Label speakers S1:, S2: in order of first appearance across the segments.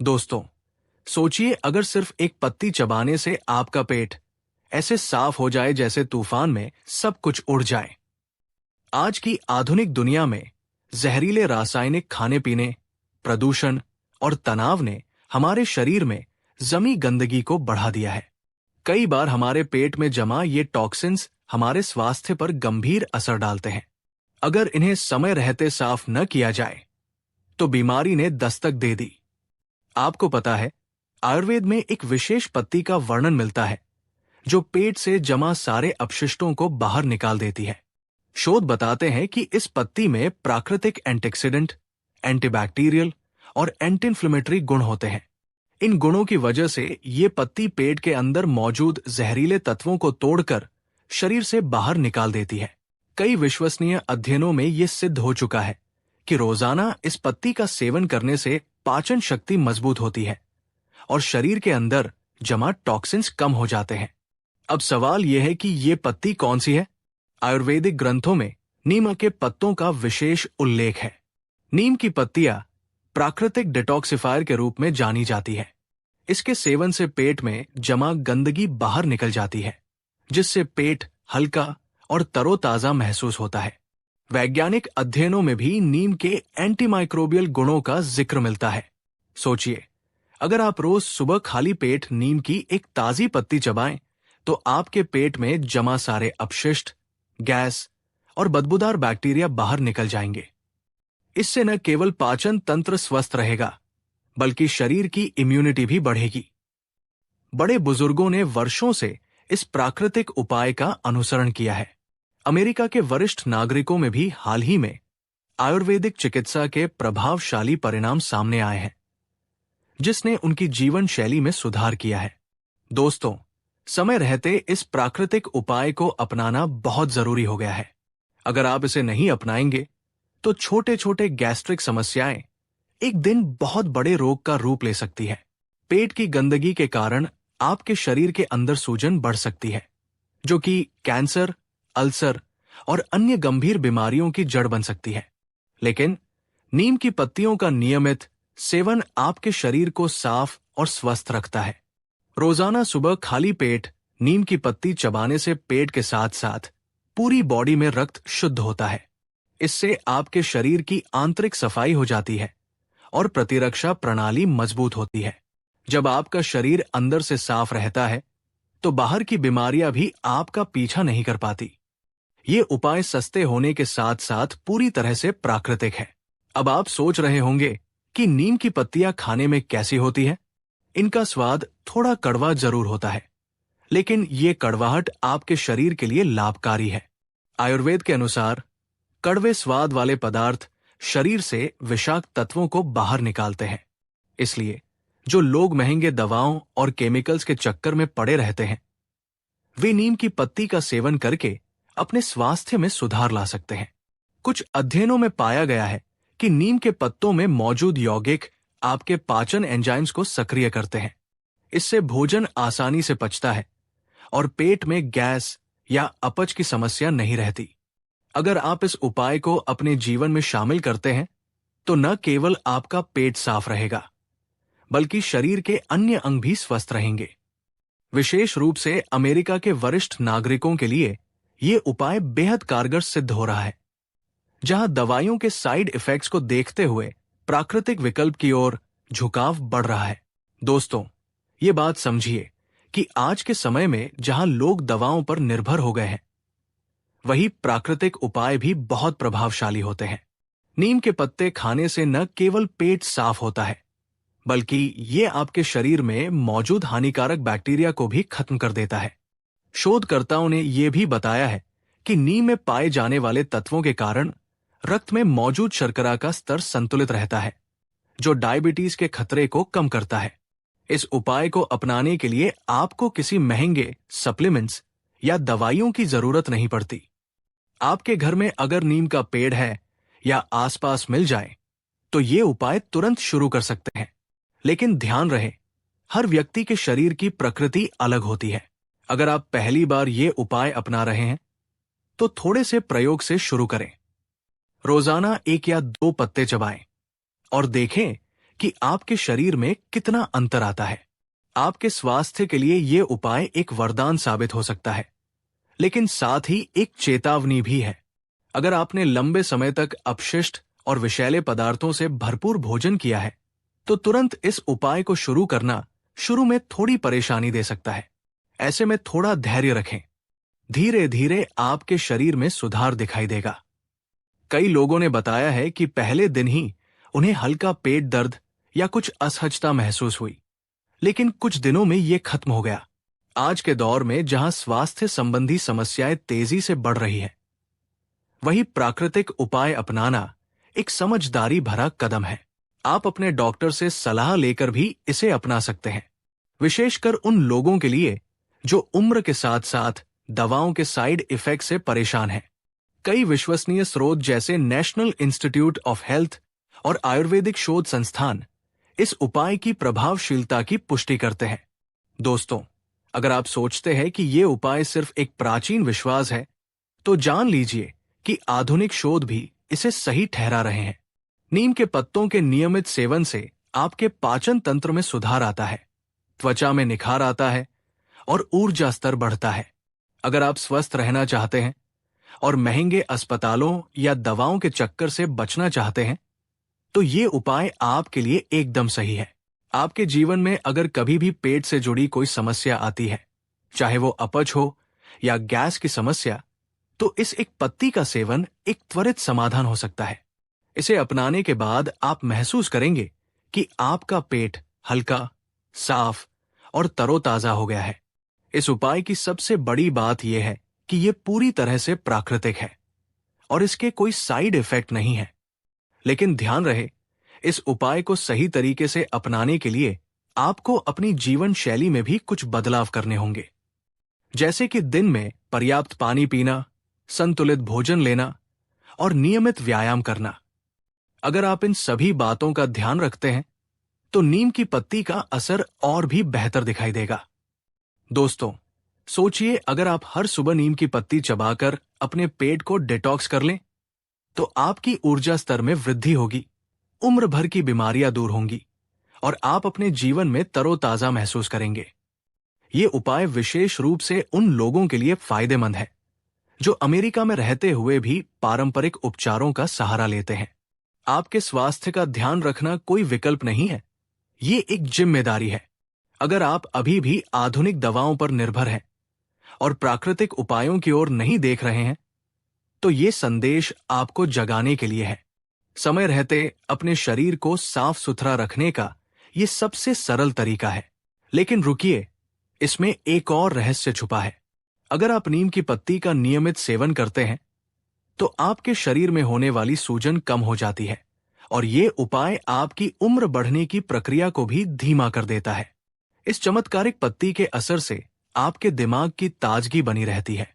S1: दोस्तों, सोचिए अगर सिर्फ एक पत्ती चबाने से आपका पेट ऐसे साफ हो जाए जैसे तूफान में सब कुछ उड़ जाए। आज की आधुनिक दुनिया में जहरीले रासायनिक खाने पीने, प्रदूषण और तनाव ने हमारे शरीर में जमी गंदगी को बढ़ा दिया है। कई बार हमारे पेट में जमा ये टॉक्सिन्स हमारे स्वास्थ्य पर गंभीर असर डालते हैं। अगर इन्हें समय रहते साफ न किया जाए तो बीमारी ने दस्तक दे दी। आपको पता है, आयुर्वेद में एक विशेष पत्ती का वर्णन मिलता है जो पेट से जमा सारे अपशिष्टों को बाहर निकाल देती है। शोध बताते हैं कि इस पत्ती में प्राकृतिक एंटीऑक्सीडेंट, एंटीबैक्टीरियल और एंटी इन्फ्लेमेटरी गुण होते हैं। इन गुणों की वजह से ये पत्ती पेट के अंदर मौजूद जहरीले तत्वों को तोड़कर शरीर से बाहर निकाल देती है। कई विश्वसनीय अध्ययनों में यह सिद्ध हो चुका है कि रोजाना इस पत्ती का सेवन करने से पाचन शक्ति मजबूत होती है और शरीर के अंदर जमा टॉक्सिन्स कम हो जाते हैं। अब सवाल यह है कि ये पत्ती कौन सी है? आयुर्वेदिक ग्रंथों में नीम के पत्तों का विशेष उल्लेख है। नीम की पत्तियां प्राकृतिक डिटॉक्सिफायर के रूप में जानी जाती है। इसके सेवन से पेट में जमा गंदगी बाहर निकल जाती है, जिससे पेट हल्का और तरोताजा महसूस होता है। वैज्ञानिक अध्ययनों में भी नीम के एंटीमाइक्रोबियल गुणों का जिक्र मिलता है। सोचिए, अगर आप रोज सुबह खाली पेट नीम की एक ताजी पत्ती चबाएं, तो आपके पेट में जमा सारे अपशिष्ट, गैस और बदबूदार बैक्टीरिया बाहर निकल जाएंगे। इससे न केवल पाचन तंत्र स्वस्थ रहेगा, बल्कि शरीर की इम्यूनिटी भी बढ़ेगी। बड़े बुजुर्गों ने वर्षों से इस प्राकृतिक उपाय का अनुसरण किया है। अमेरिका के वरिष्ठ नागरिकों में भी हाल ही में आयुर्वेदिक चिकित्सा के प्रभावशाली परिणाम सामने आए हैं, जिसने उनकी जीवन शैली में सुधार किया है। दोस्तों, समय रहते इस प्राकृतिक उपाय को अपनाना बहुत जरूरी हो गया है। अगर आप इसे नहीं अपनाएंगे तो छोटे छोटे गैस्ट्रिक समस्याएं एक दिन बहुत बड़े रोग का रूप ले सकती है। पेट की गंदगी के कारण आपके शरीर के अंदर सूजन बढ़ सकती है, जो कि कैंसर, अल्सर और अन्य गंभीर बीमारियों की जड़ बन सकती है। लेकिन नीम की पत्तियों का नियमित सेवन आपके शरीर को साफ और स्वस्थ रखता है। रोजाना सुबह खाली पेट नीम की पत्ती चबाने से पेट के साथ साथ पूरी बॉडी में रक्त शुद्ध होता है। इससे आपके शरीर की आंतरिक सफाई हो जाती है और प्रतिरक्षा प्रणाली मजबूत होती है। जब आपका शरीर अंदर से साफ रहता है तो बाहर की बीमारियां भी आपका पीछा नहीं कर पाती। ये उपाय सस्ते होने के साथ साथ पूरी तरह से प्राकृतिक है। अब आप सोच रहे होंगे कि नीम की पत्तियां खाने में कैसी होती है। इनका स्वाद थोड़ा कड़वा जरूर होता है, लेकिन ये कड़वाहट आपके शरीर के लिए लाभकारी है। आयुर्वेद के अनुसार कड़वे स्वाद वाले पदार्थ शरीर से विषाक्त तत्वों को बाहर निकालते हैं। इसलिए जो लोग महंगे दवाओं और केमिकल्स के चक्कर में पड़े रहते हैं, वे नीम की पत्ती का सेवन करके अपने स्वास्थ्य में सुधार ला सकते हैं। कुछ अध्ययनों में पाया गया है कि नीम के पत्तों में मौजूद यौगिक आपके पाचन एंजाइम्स को सक्रिय करते हैं। इससे भोजन आसानी से पचता है और पेट में गैस या अपच की समस्या नहीं रहती। अगर आप इस उपाय को अपने जीवन में शामिल करते हैं तो न केवल आपका पेट साफ रहेगा, बल्कि शरीर के अन्य अंग भी स्वस्थ रहेंगे। विशेष रूप से अमेरिका के वरिष्ठ नागरिकों के लिए ये उपाय बेहद कारगर सिद्ध हो रहा है, जहां दवाइयों के साइड इफेक्ट्स को देखते हुए प्राकृतिक विकल्प की ओर झुकाव बढ़ रहा है। दोस्तों, ये बात समझिए कि आज के समय में जहां लोग दवाओं पर निर्भर हो गए हैं, वही प्राकृतिक उपाय भी बहुत प्रभावशाली होते हैं। नीम के पत्ते खाने से न केवल पेट साफ होता है, बल्कि ये आपके शरीर में मौजूद हानिकारक बैक्टीरिया को भी खत्म कर देता है। शोधकर्ताओं ने यह भी बताया है कि नीम में पाए जाने वाले तत्वों के कारण रक्त में मौजूद शर्करा का स्तर संतुलित रहता है, जो डायबिटीज के खतरे को कम करता है। इस उपाय को अपनाने के लिए आपको किसी महंगे सप्लीमेंट्स या दवाइयों की जरूरत नहीं पड़ती। आपके घर में अगर नीम का पेड़ है या आसपास मिल जाए तो ये उपाय तुरंत शुरू कर सकते हैं। लेकिन ध्यान रहे, हर व्यक्ति के शरीर की प्रकृति अलग होती है। अगर आप पहली बार ये उपाय अपना रहे हैं तो थोड़े से प्रयोग से शुरू करें। रोजाना 1 या 2 पत्ते चबाएं और देखें कि आपके शरीर में कितना अंतर आता है। आपके स्वास्थ्य के लिए ये उपाय एक वरदान साबित हो सकता है, लेकिन साथ ही एक चेतावनी भी है। अगर आपने लंबे समय तक अपशिष्ट और विषैले पदार्थों से भरपूर भोजन किया है, तो तुरंत इस उपाय को शुरू करना शुरू में थोड़ी परेशानी दे सकता है। ऐसे में थोड़ा धैर्य रखें। धीरे धीरे आपके शरीर में सुधार दिखाई देगा। कई लोगों ने बताया है कि पहले दिन ही उन्हें हल्का पेट दर्द या कुछ असहजता महसूस हुई, लेकिन कुछ दिनों में ये खत्म हो गया। आज के दौर में जहां स्वास्थ्य संबंधी समस्याएं तेजी से बढ़ रही है, वही प्राकृतिक उपाय अपनाना एक समझदारी भरा कदम है। आप अपने डॉक्टर से सलाह लेकर भी इसे अपना सकते हैं, विशेषकर उन लोगों के लिए जो उम्र के साथ साथ दवाओं के साइड इफेक्ट से परेशान हैं। कई विश्वसनीय स्रोत जैसे नेशनल इंस्टीट्यूट ऑफ हेल्थ और आयुर्वेदिक शोध संस्थान इस उपाय की प्रभावशीलता की पुष्टि करते हैं। दोस्तों, अगर आप सोचते हैं कि ये उपाय सिर्फ एक प्राचीन विश्वास है, तो जान लीजिए कि आधुनिक शोध भी इसे सही ठहरा रहे हैं। नीम के पत्तों के नियमित सेवन से आपके पाचन तंत्र में सुधार आता है, त्वचा में निखार आता है और ऊर्जा स्तर बढ़ता है। अगर आप स्वस्थ रहना चाहते हैं और महंगे अस्पतालों या दवाओं के चक्कर से बचना चाहते हैं, तो ये उपाय आपके लिए एकदम सही है। आपके जीवन में अगर कभी भी पेट से जुड़ी कोई समस्या आती है, चाहे वो अपच हो या गैस की समस्या, तो इस एक पत्ती का सेवन एक त्वरित समाधान हो सकता है। इसे अपनाने के बाद आप महसूस करेंगे कि आपका पेट हल्का, साफ और तरोताजा हो गया है। इस उपाय की सबसे बड़ी बात यह है कि यह पूरी तरह से प्राकृतिक है और इसके कोई साइड इफेक्ट नहीं है। लेकिन ध्यान रहे, इस उपाय को सही तरीके से अपनाने के लिए आपको अपनी जीवन शैली में भी कुछ बदलाव करने होंगे, जैसे कि दिन में पर्याप्त पानी पीना, संतुलित भोजन लेना और नियमित व्यायाम करना। अगर आप इन सभी बातों का ध्यान रखते हैं, तो नीम की पत्ती का असर और भी बेहतर दिखाई देगा। दोस्तों, सोचिए अगर आप हर सुबह नीम की पत्ती चबाकर अपने पेट को डिटॉक्स कर लें, तो आपकी ऊर्जा स्तर में वृद्धि होगी, उम्र भर की बीमारियां दूर होंगी और आप अपने जीवन में तरोताजा महसूस करेंगे। ये उपाय विशेष रूप से उन लोगों के लिए फायदेमंद है जो अमेरिका में रहते हुए भी पारंपरिक उपचारों का सहारा लेते हैं। आपके स्वास्थ्य का ध्यान रखना कोई विकल्प नहीं है, ये एक जिम्मेदारी है। अगर आप अभी भी आधुनिक दवाओं पर निर्भर हैं और प्राकृतिक उपायों की ओर नहीं देख रहे हैं, तो ये संदेश आपको जगाने के लिए है। समय रहते अपने शरीर को साफ सुथरा रखने का ये सबसे सरल तरीका है। लेकिन रुकिए, इसमें एक और रहस्य छुपा है। अगर आप नीम की पत्ती का नियमित सेवन करते हैं, तो आपके शरीर में होने वाली सूजन कम हो जाती है और ये उपाय आपकी उम्र बढ़ने की प्रक्रिया को भी धीमा कर देता है। इस चमत्कारिक पत्ती के असर से आपके दिमाग की ताजगी बनी रहती है,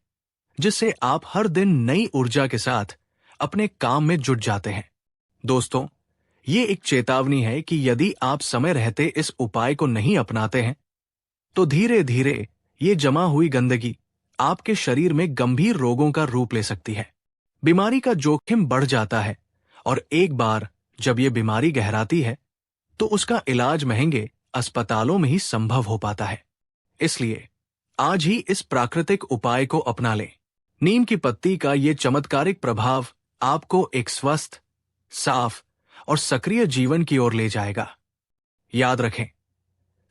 S1: जिससे आप हर दिन नई ऊर्जा के साथ अपने काम में जुट जाते हैं। दोस्तों, ये एक चेतावनी है कि यदि आप समय रहते इस उपाय को नहीं अपनाते हैं, तो धीरे धीरे ये जमा हुई गंदगी आपके शरीर में गंभीर रोगों का रूप ले सकती है। बीमारी का जोखिम बढ़ जाता है और एक बार जब ये बीमारी गहराती है, तो उसका इलाज महंगे अस्पतालों में ही संभव हो पाता है। इसलिए आज ही इस प्राकृतिक उपाय को अपना लें। नीम की पत्ती का ये चमत्कारिक प्रभाव आपको एक स्वस्थ, साफ और सक्रिय जीवन की ओर ले जाएगा। याद रखें,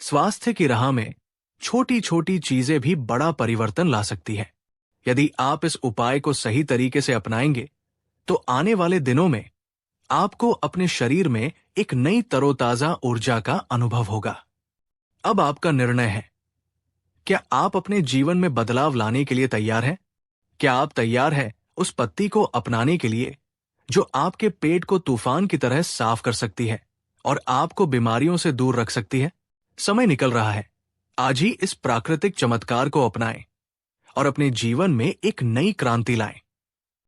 S1: स्वास्थ्य की राह में छोटी छोटी चीजें भी बड़ा परिवर्तन ला सकती हैं। यदि आप इस उपाय को सही तरीके से अपनाएंगे, तो आने वाले दिनों में आपको अपने शरीर में एक नई तरोताजा ऊर्जा का अनुभव होगा। अब आपका निर्णय है, क्या आप अपने जीवन में बदलाव लाने के लिए तैयार हैं? क्या आप तैयार हैं उस पत्ती को अपनाने के लिए जो आपके पेट को तूफान की तरह साफ कर सकती है और आपको बीमारियों से दूर रख सकती है? समय निकल रहा है, आज ही इस प्राकृतिक चमत्कार को अपनाएं और अपने जीवन में एक नई क्रांति लाएं।